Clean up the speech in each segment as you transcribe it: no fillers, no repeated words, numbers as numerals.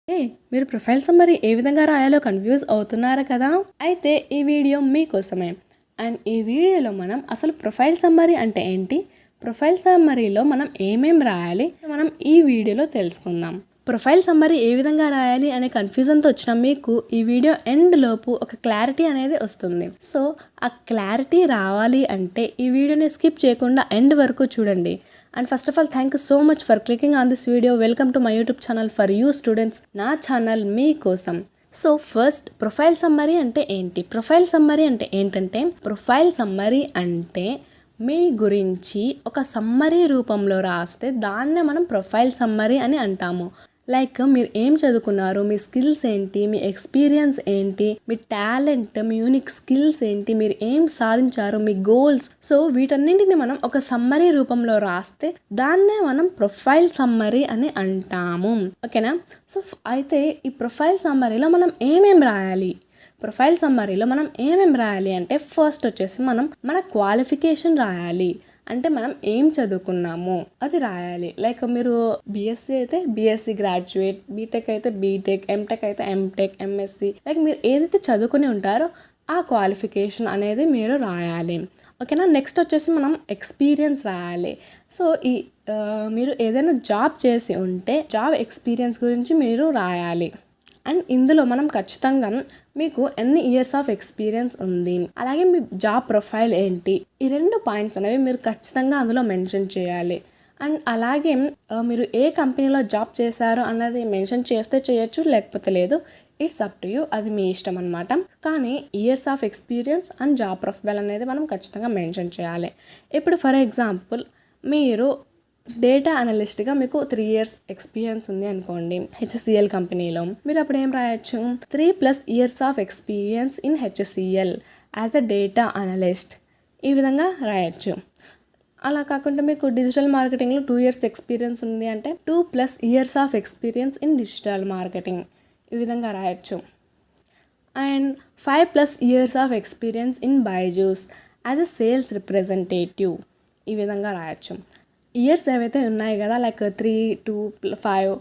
మీరు profile summary ఏ విధంగా రాయాలో కన్ఫ్యూజ్ అవుతున్నారా కదా? అయితే ఈ వీడియో మీకోసమే. అండ్ ఈ వీడియోలో మనం అసలు ప్రొఫైల్ సమ్మరీ అంటే ఏంటి, ప్రొఫైల్ సమ్మరీలో మనం ఏమేం రాయాలి మనం ఈ వీడియోలో తెలుసుకుందాం. ప్రొఫైల్ సమ్మరీ ఏ విధంగా రాయాలి అనే కన్ఫ్యూజన్తో వచ్చిన మీకు ఈ వీడియో ఎండ్ లోపు ఒక క్లారిటీ అనేది వస్తుంది. సో ఆ క్లారిటీ రావాలి అంటే ఈ వీడియోని స్కిప్ చేయకుండా ఎండ్ వరకు చూడండి. And first of all thank you so much for clicking on this video. Welcome to my YouTube channel for you students. నా ఛానల్ మీకోసం. సో ఫస్ట్ ప్రొఫైల్ సమ్మరీ అంటే ఏంటి? ప్రొఫైల్ సమ్మరీ అంటే ఏంటంటే, ప్రొఫైల్ సమ్మరీ అంటే మీ గురించి ఒక సమ్మరీ రూపంలో రాస్తే దాన్నే మనం ప్రొఫైల్ సమ్మరీ అని అంటాము. లైక్ మీరు ఏం చదువుకున్నారు, మీ స్కిల్స్ ఏంటి, మీ ఎక్స్పీరియన్స్ ఏంటి, మీ టాలెంట్, మీ యూనిక్ స్కిల్స్ ఏంటి, మీరు ఏం సాధించారు, మీ గోల్స్. సో వీటన్నింటిని మనం ఒక సమ్మరీ రూపంలో రాస్తే దాన్నే మనం ప్రొఫైల్ సమ్మరీ అని అంటాము. ఓకేనా? సో అయితే ఈ ప్రొఫైల్ సమ్మరీలో మనం ఏమేం రాయాలి? ప్రొఫైల్ సమ్మరీలో మనం ఏమేం రాయాలి అంటే, ఫస్ట్ వచ్చేసి మనం మన క్వాలిఫికేషన్ రాయాలి. అంటే మనం ఏం చదువుకున్నాము అది రాయాలి. లైక్ మీరు బీఎస్సీ అయితే బీఎస్సీ గ్రాడ్యుయేట్, బీటెక్ అయితే బీటెక్, ఎంటెక్ అయితే ఎంటెక్, ఎంఎస్సీ, లైక్ మీరు ఏదైతే చదువుకుని ఉంటారో ఆ క్వాలిఫికేషన్ అనేది మీరు రాయాలి. ఓకేనా? నెక్స్ట్ వచ్చేసి మనం ఎక్స్పీరియన్స్ రాయాలి. సో మీరు ఏదైనా జాబ్ చేసి ఉంటే జాబ్ ఎక్స్పీరియన్స్ గురించి మీరు రాయాలి. అండ్ ఇందులో మనం ఖచ్చితంగా మీకు ఎన్ని ఇయర్స్ ఆఫ్ ఎక్స్పీరియన్స్ ఉంది, అలాగే మీ జాబ్ ప్రొఫైల్ ఏంటి, ఈ 2 పాయింట్స్ అనేవి మీరు ఖచ్చితంగా అందులో మెన్షన్ చేయాలి. అండ్ అలాగే మీరు ఏ కంపెనీలో జాబ్ చేశారో అన్నది మెన్షన్ చేస్తే చేయొచ్చు, లేకపోతే లేదు. ఇట్స్ అప్ టు యూ, అది మీ ఇష్టం అనమాట. కానీ years of experience and job profile అనేది మనం ఖచ్చితంగా మెన్షన్ చేయాలి. ఇప్పుడు ఫర్ ఎగ్జాంపుల్ మీరు డేటా అనలిస్ట్గా మీకు 3 years ఎక్స్పీరియన్స్ ఉంది అనుకోండి హెచ్సిఎల్ కంపెనీలో, మీరు అప్పుడు ఏం రాయొచ్చు, 3+ years of experience in HCl as a data analyst, ఈ విధంగా రాయొచ్చు. అలా కాకుండా మీకు డిజిటల్ మార్కెటింగ్లో 2 years ఎక్స్పీరియన్స్ ఉంది అంటే 2+ years of experience in digital marketing, ఈ విధంగా రాయొచ్చు. And 5+ years of experience in Byju's as a sales representative, ఈ విధంగా రాయొచ్చు. ఇయర్స్ ఏవైతే ఉన్నాయి కదా, లైక్ 3, 2, 5,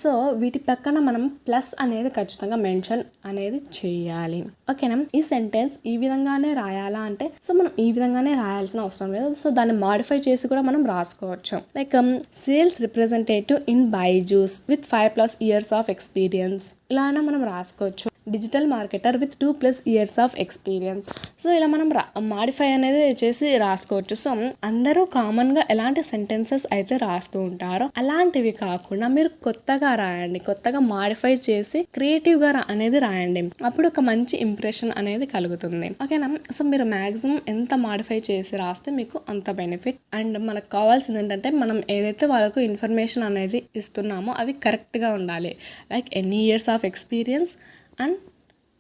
సో వీటి పక్కన మనం ప్లస్ అనేది ఖచ్చితంగా మెన్షన్ అనేది చేయాలి. ఓకేనా? ఈ సెంటెన్స్ ఈ విధంగానే రాయాలా అంటే, సో మనం ఈ విధంగానే రాయాల్సిన అవసరం లేదు. సో దాన్ని మాడిఫై చేసి కూడా మనం రాసుకోవచ్చు. Like sales representative in Byju's with 5+ years of experience, ఇలా అయినా మనం రాసుకోవచ్చు. Digital marketer with 2+ years of experience, so ఇలా మనం మాడిఫై అనేది చేసి రాసుకోవచ్చు. సో అందరూ కామన్గా ఎలాంటి సెంటెన్సెస్ అయితే రాస్తూ ఉంటారో అలాంటివి కాకుండా మీరు కొత్తగా రాయండి, కొత్తగా మాడిఫై చేసి క్రియేటివ్గా అనేది రాయండి. అప్పుడు ఒక మంచి ఇంప్రెషన్ అనేది కలుగుతుంది. ఓకేనా? సో మీరు మ్యాక్సిమం ఎంత మాడిఫై చేసి రాస్తే మీకు అంత బెనిఫిట్. అండ్ మనకు కావాల్సింది ఏంటంటే, మనం ఏదైతే వాళ్ళకు ఇన్ఫర్మేషన్ అనేది ఇస్తున్నామో అవి కరెక్ట్గా ఉండాలి. లైక్ ఎన్ని years of experience and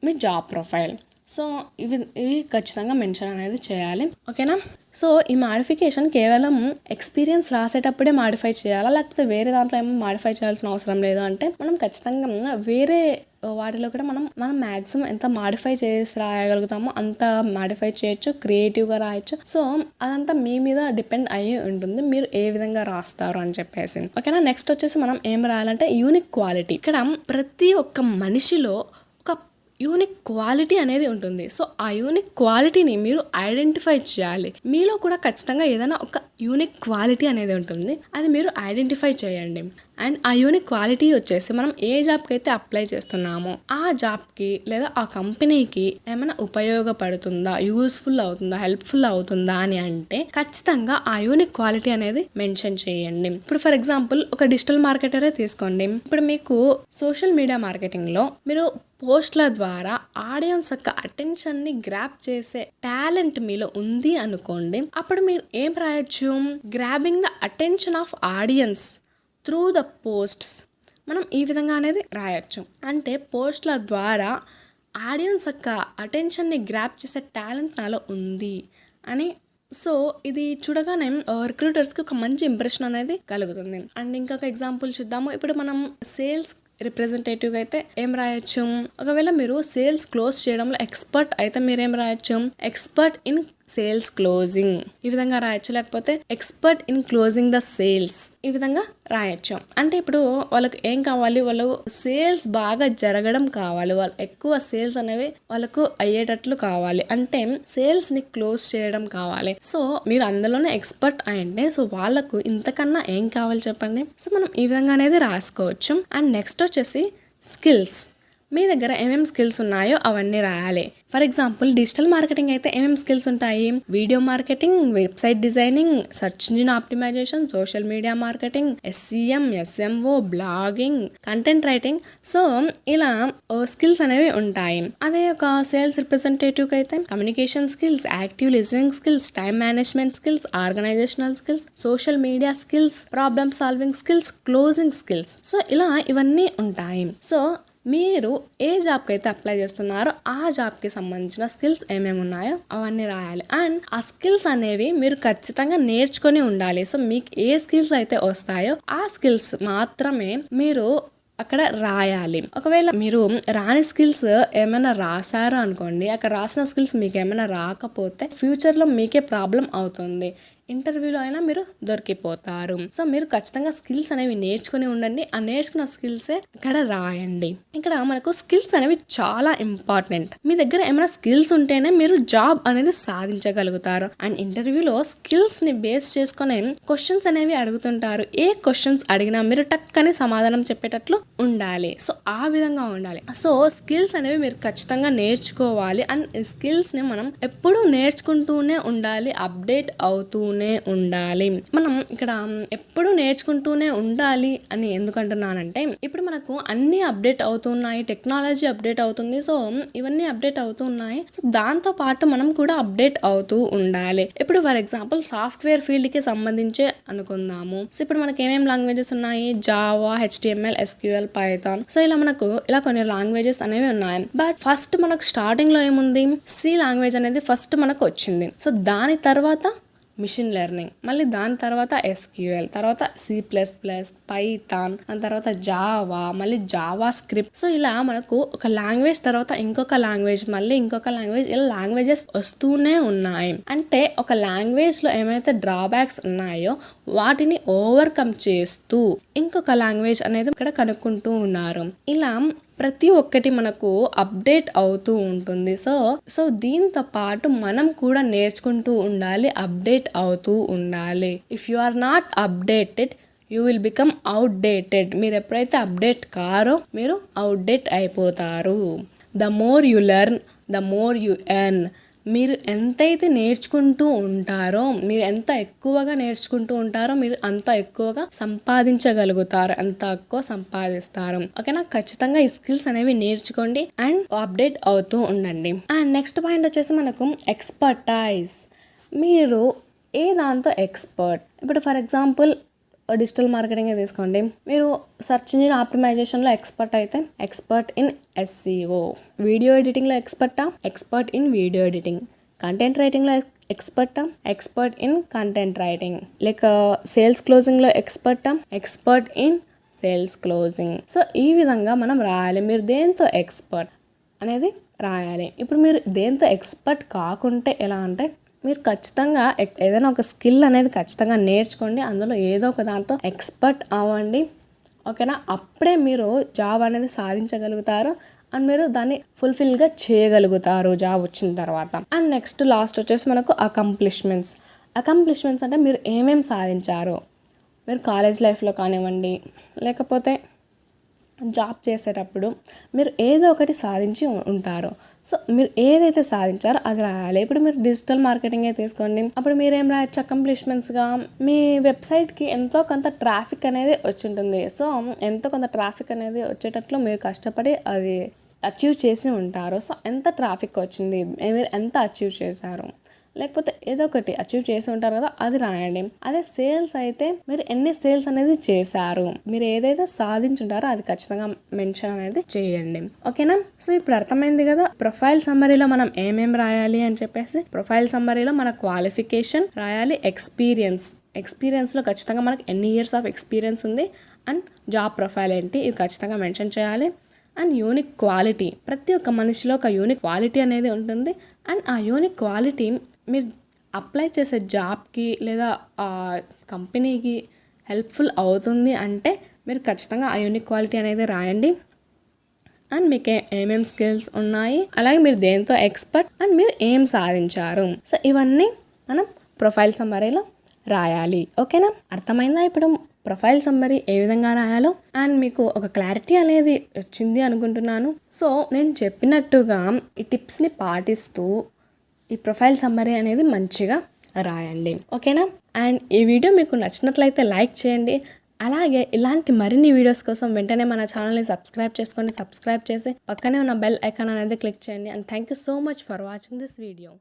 me job profile, so ఇవి ఖచ్చితంగా మెన్షన్ అనేది చేయాలి. ఓకేనా? సో ఈ మాడిఫికేషన్ కేవలం ఎక్స్పీరియన్స్ రాసేటప్పుడే మాడిఫై చేయాలా, లేకపోతే వేరే దాంట్లో ఏమో మాడిఫై చేయాల్సిన అవసరం లేదు అంటే, మనం ఖచ్చితంగా వేరే వాటిలో కూడా మనం మ్యాక్సిమం ఎంత మాడిఫై చేసి రాయగలుగుతామో అంత మాడిఫై చేయొచ్చు, క్రియేటివ్గా రాయొచ్చు. సో అదంతా మీ మీద డిపెండ్ అయ్యి ఉంటుంది, మీరు ఏ విధంగా రాస్తారు అని చెప్పేసి. ఓకేనా? నెక్స్ట్ వచ్చేసి మనం ఏం రాయాలంటే యూనిక్ క్వాలిటీ. ఇక్కడ ప్రతి ఒక్క మనిషిలో ఒక యూనిక్ క్వాలిటీ అనేది ఉంటుంది. సో ఆ యూనిక్ క్వాలిటీని మీరు ఐడెంటిఫై చేయాలి. మీలో కూడా ఖచ్చితంగా ఏదైనా ఒక యూనిక్ క్వాలిటీ అనేది ఉంటుంది, అది మీరు ఐడెంటిఫై చేయండి. అండ్ ఆ యూనిక్ క్వాలిటీ వచ్చేసి మనం ఏ జాబ్కి అయితే అప్లై చేస్తున్నామో ఆ జాబ్కి లేదా ఆ కంపెనీకి ఏమైనా ఉపయోగపడుతుందా, యూస్ఫుల్ అవుతుందా, హెల్ప్ఫుల్ అవుతుందా అని అంటే ఖచ్చితంగా ఆ యూనిక్ క్వాలిటీ అనేది మెన్షన్ చేయండి. ఇప్పుడు ఫర్ ఎగ్జాంపుల్ ఒక డిజిటల్ మార్కెటరే తీసుకోండి. ఇప్పుడు మీకు సోషల్ మీడియా మార్కెటింగ్లో మీరు పోస్ట్ల ద్వారా ఆడియన్స్ యొక్క అటెన్షన్ని గ్రాప్ చేసే టాలెంట్ మీలో ఉంది అనుకోండి, అప్పుడు మీరు ఏం రాయొచ్చు, grabbing the attention of audience through the posts, మనం ఈ విధంగా అనేది రాయొచ్చు. అంటే పోస్ట్ల ద్వారా ఆడియన్స్ యొక్క అటెన్షన్ని గ్రాప్ చేసే టాలెంట్ నాలో ఉంది అని. సో ఇది చూడగానే రిక్రూటర్స్కి ఒక మంచి ఇంప్రెషన్ అనేది కలుగుతుంది. అండ్ ఇంకొక ఎగ్జాంపుల్ చూద్దాము. ఇప్పుడు మనం సేల్స్ రిప్రజెంటేటివ్ అయితే ఏం రాయొచ్చు, ఒకవేళ మీరు సేల్స్ క్లోజ్ చేయడంలో ఎక్స్పర్ట్ అయితే మీరేం రాయొచ్చు, ఎక్స్పర్ట్ ఇన్ సేల్స్ క్లోజింగ్ ఈ విధంగా రాయొచ్చు, లేకపోతే expert in closing the sales ఈ విధంగా రాయొచ్చు. అంటే ఇప్పుడు వాళ్ళకి ఏం కావాలి, వాళ్ళు సేల్స్ బాగా జరగడం కావాలి, వాళ్ళు ఎక్కువ సేల్స్ అనేవి వాళ్ళకు అయ్యేటట్లు కావాలి, అంటే సేల్స్ ని క్లోజ్ చేయడం కావాలి. సో మీరు అందులోనే ఎక్స్పర్ట్ అయ్యండి. సో వాళ్ళకు ఇంతకన్నా ఏం కావాలి చెప్పండి. సో మనం ఈ విధంగా అనేది రాసుకోవచ్చు. అండ్ నెక్స్ట్ వచ్చేసి స్కిల్స్. మీ దగ్గర ఏమేమి స్కిల్స్ ఉన్నాయో అవన్నీ రాయాలి. ఫర్ ఎగ్జాంపుల్ డిజిటల్ మార్కెటింగ్ అయితే ఏమేమి స్కిల్స్ ఉంటాయి, video marketing, website designing, search engine optimisation, social media marketing, SEM, SMO, blogging, content writing. So ఇలా స్కిల్స్ అనేవి ఉంటాయి. అదే ఒక సేల్స్ రిప్రజెంటేటివ్ అయితే communication skills, active listening skills, time management skills, organisational skills, social media skills, problem solving skills, closing skills. So ఇలా ఇవన్నీ ఉంటాయి. So మీరు ఏ జాబ్కి అయితే అప్లై చేస్తున్నారో ఆ జాబ్కి సంబంధించిన స్కిల్స్ ఏమేమి ఉన్నాయో అవన్నీ రాయాలి. అండ్ ఆ స్కిల్స్ అనేవి మీరు ఖచ్చితంగా నేర్చుకొని ఉండాలి. సో మీకు ఏ స్కిల్స్ అయితే వస్తాయో ఆ స్కిల్స్ మాత్రమే మీరు అక్కడ రాయాలి. ఒకవేళ మీరు రాని స్కిల్స్ ఏమైనా రాశారు అనుకోండి, అక్కడ రాసిన స్కిల్స్ మీకు ఏమైనా రాకపోతే ఫ్యూచర్లో మీకే ప్రాబ్లం అవుతుంది. ఇంటర్వ్యూలో అయినా మీరు దొరికిపోతారు. సో మీరు ఖచ్చితంగా స్కిల్స్ అనేవి నేర్చుకుని ఉండండి. ఆ నేర్చుకున్న స్కిల్సే ఇక్కడ రాయండి. ఇక్కడ మనకు స్కిల్స్ అనేవి చాలా ఇంపార్టెంట్. మీ దగ్గర ఏమైనా స్కిల్స్ ఉంటేనే మీరు జాబ్ అనేది సాధించగలుగుతారు. అండ్ ఇంటర్వ్యూలో స్కిల్స్ ని బేస్ చేసుకుని క్వశ్చన్స్ అనేవి అడుగుతుంటారు. ఏ క్వశ్చన్స్ అడిగినా మీరు టక్కని సమాధానం చెప్పేటట్లు ఉండాలి. సో ఆ విధంగా ఉండాలి. సో స్కిల్స్ అనేవి మీరు ఖచ్చితంగా నేర్చుకోవాలి. అండ్ స్కిల్స్ ని మనం ఎప్పుడూ నేర్చుకుంటూనే ఉండాలి, అప్డేట్ అవుతూనే ఉండాలి. మనం ఇక్కడ ఎప్పుడు నేర్చుకుంటూనే ఉండాలి అని ఎందుకంటున్నానంటే, ఇప్పుడు మనకు అన్ని అప్డేట్ అవుతున్నాయి, టెక్నాలజీ అప్డేట్ అవుతుంది. సో ఇవన్నీ అప్డేట్ అవుతున్నాయి. సో దాంతో పాటు మనం కూడా అప్డేట్ అవుతూ ఉండాలి. ఇప్పుడు ఫర్ ఎగ్జాంపుల్ సాఫ్ట్వేర్ ఫీల్డ్ కి సంబంధించే అనుకుందాము. సో ఇప్పుడు మనకి ఏమేమి లాంగ్వేజెస్ ఉన్నాయి, Java, HTML, SQL, Python. So ఇలా కొన్ని లాంగ్వేజెస్ అనేవి ఉన్నాయి. బట్ ఫస్ట్ మనకు స్టార్టింగ్ లో ఏముంది, C లాంగ్వేజ్ అనేది ఫస్ట్ మనకు వచ్చింది. సో దాని తర్వాత మిషన్ లెర్నింగ్, మళ్ళీ దాని తర్వాత SQL, తర్వాత C++, పైథాన్, దాని తర్వాత జావా, మళ్ళీ జావా స్క్రిప్ట్. సో ఇలా మనకు ఒక లాంగ్వేజ్ తర్వాత ఇంకొక లాంగ్వేజ్, మళ్ళీ ఇంకొక లాంగ్వేజ్, ఇలా లాంగ్వేజెస్ వస్తూనే ఉన్నాయి. అంటే ఒక లాంగ్వేజ్ లో ఏమైతే డ్రాబ్యాక్స్ ఉన్నాయో వాటిని ఓవర్కమ్ చేస్తూ ఇంకొక లాంగ్వేజ్ అనేది ఇక్కడ కనుక్కుంటూ ఉన్నారు. ఇలా ప్రతి ఒక్కటి మనకు అప్డేట్ అవుతూ ఉంటుంది. సో దీంతో పాటు మనం కూడా నేర్చుకుంటూ ఉండాలి, అప్డేట్ అవుతూ ఉండాలి. If you are not updated you will become outdated. మీరు ఎప్పుడైతే అప్డేట్ కారో మీరు అవుట్డేట్ అయిపోతారు. The more you learn the more you earn. మీరు ఎంతైతే నేర్చుకుంటూ ఉంటారో, మీరు ఎంత ఎక్కువగా నేర్చుకుంటూ ఉంటారో మీరు అంత ఎక్కువగా సంపాదించగలుగుతారు, అంత ఎక్కువ సంపాదిస్తారు. ఓకేనా? ఖచ్చితంగా ఈ స్కిల్స్ అనేవి నేర్చుకోండి అండ్ అప్డేట్ అవుతూ ఉండండి. అండ్ నెక్స్ట్ పాయింట్ వచ్చేసి మనకు ఎక్స్పర్టైజ్. మీరు ఏ దాంతో ఎక్స్పర్ట్. ఇప్పుడు ఫర్ ఎగ్జాంపుల్ డిజిటల్ మార్కెటింగ్ తీసుకోండి. మీరు సెర్చ్ ఇంజిన్ ఆప్టిమైజేషన్లో ఎక్స్పర్ట్ అయితే ఎక్స్పర్ట్ ఇన్ SEO. వీడియో ఎడిటింగ్లో ఎక్స్పర్టా, expert in video editing. Content రైటింగ్లో ఎక్స్పర్టా, ఎక్స్పర్ట్ ఇన్ కంటెంట్ రైటింగ్. లేక సేల్స్ క్లోజింగ్లో ఎక్స్పర్టా, expert in sales closing. So ఈ విధంగా మనం రాయాలి. మీరు దేంతో ఎక్స్పర్ట్ అనేది రాయాలి. ఇప్పుడు మీరు దేంతో ఎక్స్పర్ట్ కాకుంటే ఎలా అంటే, మీరు ఖచ్చితంగా ఏదైనా ఒక స్కిల్ అనేది ఖచ్చితంగా నేర్చుకోండి, అందులో ఏదో ఒక దాంట్లో ఎక్స్పర్ట్ అవ్వండి. ఓకేనా? అప్పుడే మీరు జాబ్ అనేది సాధించగలుగుతారు అండ్ మీరు దాన్ని ఫుల్ఫిల్గా చేయగలుగుతారు జాబ్ వచ్చిన తర్వాత. అండ్ నెక్స్ట్ లాస్ట్ వచ్చేసి మనకు అకంప్లిష్మెంట్స్ అంటే మీరు ఏమేమి సాధించారు. మీరు కాలేజ్ లైఫ్లో కానివ్వండి, లేకపోతే జాబ్ చేసేటప్పుడు మీరు ఏదో ఒకటి సాధించి ఉంటారు. సో మీరు ఏదైతే సాధించారో అది రాయాలి. ఇప్పుడు మీరు డిజిటల్ మార్కెటింగ్ తీసుకోండి. అప్పుడు మీరు ఏం రాయొచ్చు, అకంప్లిష్మెంట్స్గా మీ వెబ్సైట్కి ఎంతో కొంత ట్రాఫిక్ అనేది వచ్చి ఉంటుంది. సో ఎంతో కొంత ట్రాఫిక్ అనేది వచ్చేటట్లు మీరు కష్టపడి అది అచీవ్ చేసి ఉంటారు. సో ఎంత ట్రాఫిక్ వచ్చింది, మీరు ఎంత అచీవ్ చేశారు, లేకపోతే ఏదో ఒకటి అచీవ్ చేసి ఉంటారు కదా, అది రాయండి. అదే సేల్స్ అయితే మీరు ఎన్ని సేల్స్ అనేది చేశారు, మీరు ఏదైతే సాధించుంటారో అది ఖచ్చితంగా మెన్షన్ అనేది చేయండి. ఓకేనా? సో ఇప్పుడు అర్థమైంది కదా ప్రొఫైల్ సమ్మరీలో మనం ఏమేం రాయాలి అని చెప్పేసి. ప్రొఫైల్ సమ్మరీలో మన క్వాలిఫికేషన్ రాయాలి, ఎక్స్పీరియన్స్లో ఖచ్చితంగా మనకి ఎన్ని ఇయర్స్ ఆఫ్ ఎక్స్పీరియన్స్ ఉంది అండ్ జాబ్ ప్రొఫైల్ ఏంటి, ఇవి ఖచ్చితంగా మెన్షన్ చేయాలి. అండ్ యూనిక్ క్వాలిటీ, ప్రతి ఒక్క మనిషిలో ఒక యూనిక్ క్వాలిటీ అనేది ఉంటుంది. అండ్ ఆ యూనిక్ క్వాలిటీ మీరు అప్లై చేసే జాబ్కి లేదా కంపెనీకి హెల్ప్ఫుల్ అవుతుంది అంటే మీరు ఖచ్చితంగా ఆ యూనిక్ క్వాలిటీ అనేది రాయండి. అండ్ మీకు ఏమేమి స్కిల్స్ ఉన్నాయి, అలాగే మీరు దేంతో ఎక్స్పర్ట్, అండ్ మీరు ఏం సాధించారు. సో ఇవన్నీ మనం ప్రొఫైల్ సమ్మరీలో రాయాలి. ఓకేనా? అర్థమైందా ఇప్పుడు ప్రొఫైల్ సమ్మరీ ఏ విధంగా రాయాలో? అండ్ మీకు ఒక క్లారిటీ అనేది వచ్చింది అనుకుంటున్నాను. సో నేను చెప్పినట్టుగా ఈ టిప్స్ని పాటిస్తూ ఈ ప్రొఫైల్ సమ్మరీ అనేది మంచిగా రాయండి. ఓకేనా? అండ్ ఈ వీడియో మీకు నచ్చినట్లయితే లైక్ చేయండి. అలాగే ఇలాంటి మరిన్ని వీడియోస్ కోసం వెంటనే మన ఛానల్ని సబ్స్క్రైబ్ చేసుకోండి. సబ్స్క్రైబ్ చేసి పక్కనే ఉన్న బెల్ ఐకాన్ అనేది క్లిక్ చేయండి. And thank you so much for watching this video.